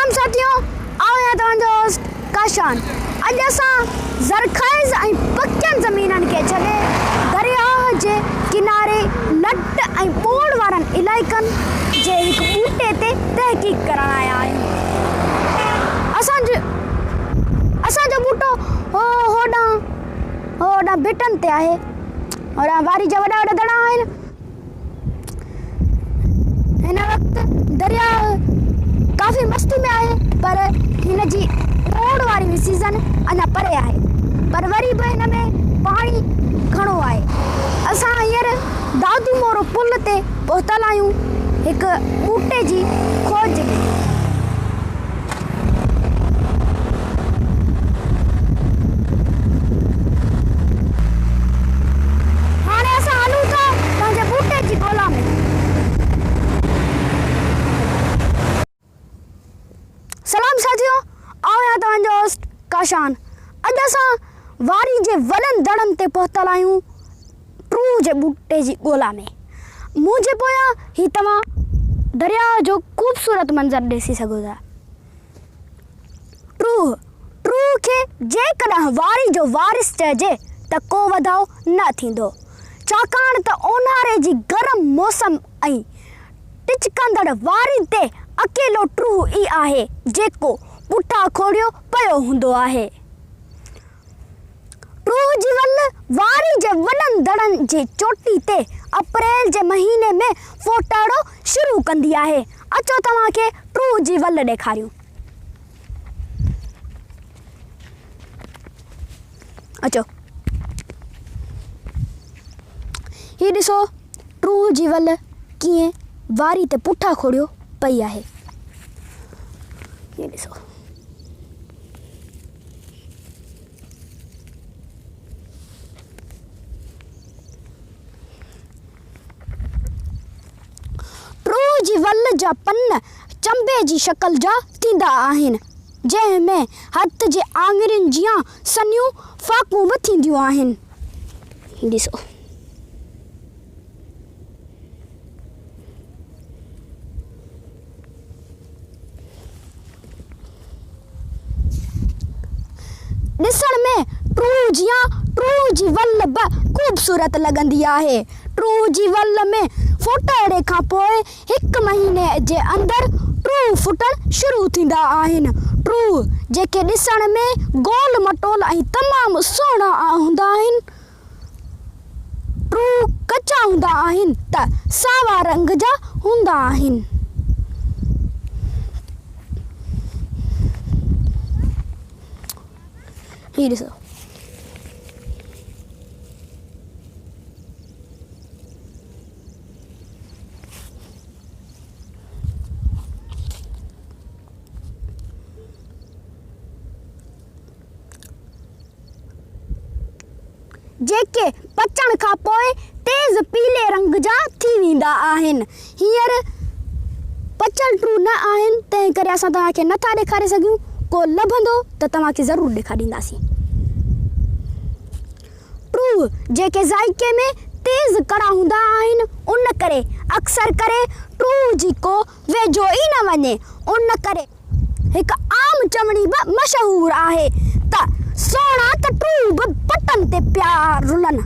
सलाम साथियों, आओ या तव्हांजो होस्ट काशान। अॼु असां ज़रख़ाइज़ ऐं पकियनि ज़मीननि खे छॾे दरिया जे किनारे लट ऐं ॿोड़ वारनि इलाइक़नि जे हिकु ॿूटे ते तहक़ीक़ करणु आया आहियूं। असांजो ॿूटो होॾां भिटनि ते आहे, होॾां वारी जा वॾा वॾा दड़ा आहिनि। हिन वक़्तु दरिया काफ़ी मस्ती में आहे, पर हिन जी ॿोड़ वारी सीज़न अञा परे आहे, पर वरी बि हिन में पाणी घणो आहे। असां हींअर दादू मोरो पुल ते पहुतल आहियूं हिकु ॿूटे जी खोज में। हाणे असां हलूं था पंहिंजे ॿूटे जी ॻोल्हा में। सलाम साथियों, आओ या तव्हांजो होस्ट काशान। अॼु असां वारी जे वॾनि दड़नि ते पहुतल आहियूं ट्रू जे ॿूटे जी ॻोल्हा में। मुंहिंजे पोयां ही तव्हां दरिया जो ख़ूबसूरत मंज़र ॾिसी सघो था। ट्रू खे जेकॾहिं वारी जो वारिस चइजे त को वधाउ न थींदो, छाकाणि त ओन्हारे जी गरम मौसम ऐं टिचकंदड़ वारी ते अकेलो ट्रू ई आहे जेको पुठा खोड़ियो पियो हूंदो आहे। ट्रू जी वल वारी जे वॾनि दड़नि जी चोटी ते अप्रैल जे महीने में फोटाड़ो शुरू कंदी आहे। अचो तव्हांखे ट्रू जी वल ॾेखारियूं। अचो, ही ॾिसो ट्रू जी वल कीअं वारी ते पुठा खोड़ियो पई आहे। ये ॾिसो, ट्रू जी वल जा पन चंबे जी शक्ल जा थींदा आहिनि, जंहिंमें हथ जे आङिरियुनि जियां सन्हियूं फाकूं बि थींदियूं आहिनि। ही ॾिसो, ॾिसण में ट्रू जी वल बि ख़ूबसूरत लॻंदी आहे। ट्रू जी वल में फोटाड़े खां पोइ हिकु महीने जे अंदरि ट्रू फुटण शुरू थींदा आहिनि। ट्रू जेके ॾिसण में गोल मटोल ऐं तमामु सुहिणा हूंदा आहिनि, ट्रू कचा हूंदा आहिनि त सावा रंग जा हूंदा आहिनि। ही ॾिसो, जेके पचण खां पोइ तेज़ पीले रंग जा थी वेंदा आहिनि। हींअर पचल ट्रू न आहिनि, तंहिं करे असां तव्हांखे नथा ॾेखारे सघूं। को लभंदो त तव्हांखे ज़रूरु ॾेखारींदासीं। ट्रू जेके ज़ाइके में तेज़ कड़ा हूंदा आहिनि, उन करे अक्सर करे ट्रू जी को वेझो ई न वञे। उन करे हिकु आम चवणी बि मशहूरु आहे त सोना त ट्रू बि पटनि ते पिया रुलनि।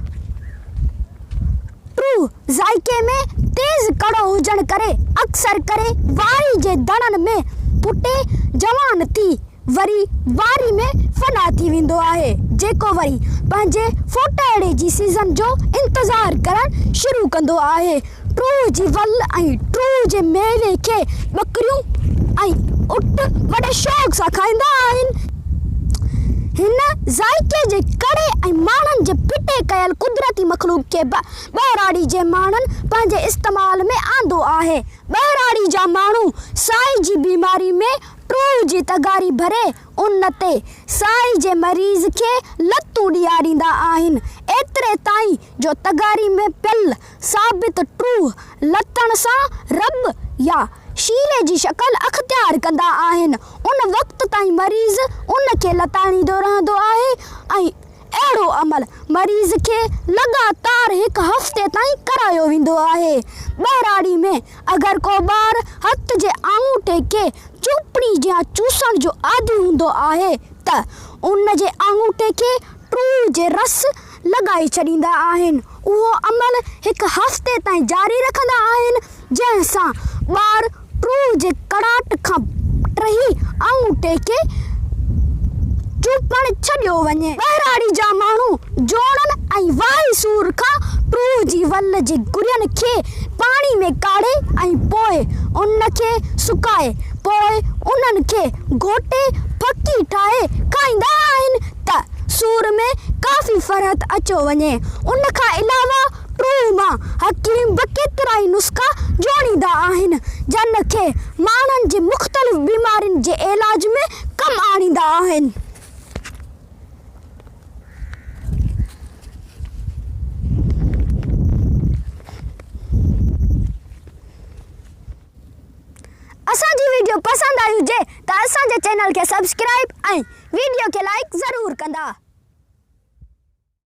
ट्रू ज़ाइके में तेज़ कड़ो हुजण करे अक्सर करे वारी जे दड़नि में पुटे जवान थी वरी वारी में फना थी वेंदो आहे, जेको वरी पंहिंजे फोटाड़े जी सीज़न जो इंतज़ारु करणु शुरू कंदो आहे। ट्रू जी वल ऐं ट्रू जे मेवे खे ॿकरियूं ऐं उट वॾे शौक़ सां खाईंदा आहिनि। हिन ज़ाइके जे कड़े ऐं माण्हुनि जे फिटे कयल कुदरती मख़लूक़ खे ॿहिराड़ी जे माण्हुनि पंहिंजे इस्तेमाल में आंदो आहे। ॿहिराड़ी जा माण्हू साई जी बीमारी में ट्रू जी तगारी भरे उन ते साई जे मरीज़ खे लतूं ॾियारींदा आहिनि, एतिरे ताईं जो तगारी में पियल साबित ट्रू लतण सां रब या शीले जी शक्ल अख़्तियार कंदा आहिनि। उन वक़्त ताईं मरीज़ उन खे लताड़ींदो रहंदो आहे ऐं अहिड़ो अमल मरीज़ खे लगातार हिकु हफ़्ते ताईं करायो वेंदो आहे। ॿहिराड़ी में अगरि को ॿार हथ जे आङूठे खे चुपड़ी या चूसण जो आदी हूंदो आहे त उन जे आङूठे खे ट्रू जे रस लॻाए छॾींदा आहिनि। उहो अमल हिकु हफ़्ते ताईं जारी रखंदा आहिनि, जंहिंसां ॿार ट्रू जे कड़ाट खां टही आङूठे खे चुपण छॾियो वञे। ॿहिराड़ी जा माण्हू जोड़नि ऐं वाही सूर खां ट्रू जी वल जे गुरियनि खे पाणी में काढ़े ऐं पोइ उन खे सुकाए पोइ उन्हनि खे घोटे फकी ठाहे खाईंदा आहिनि त सूर में काफ़ी फ़र्क़ु अचो वञे। उन खां अलावा ट्रू मां हकीम बि केतिरा ई नुस्ख़ा जोड़ींदा आहिनि, जिन खे माण्हुनि जे मुख़्तलिफ़ बीमारियुनि जे इलाज में कमु आणींदा आहिनि। असांजी वीडियो पसंदि आई हुजे त असांजे चैनल खे सब्सक्राइब ऐं वीडियो खे लाइक ज़रूरु कंदा।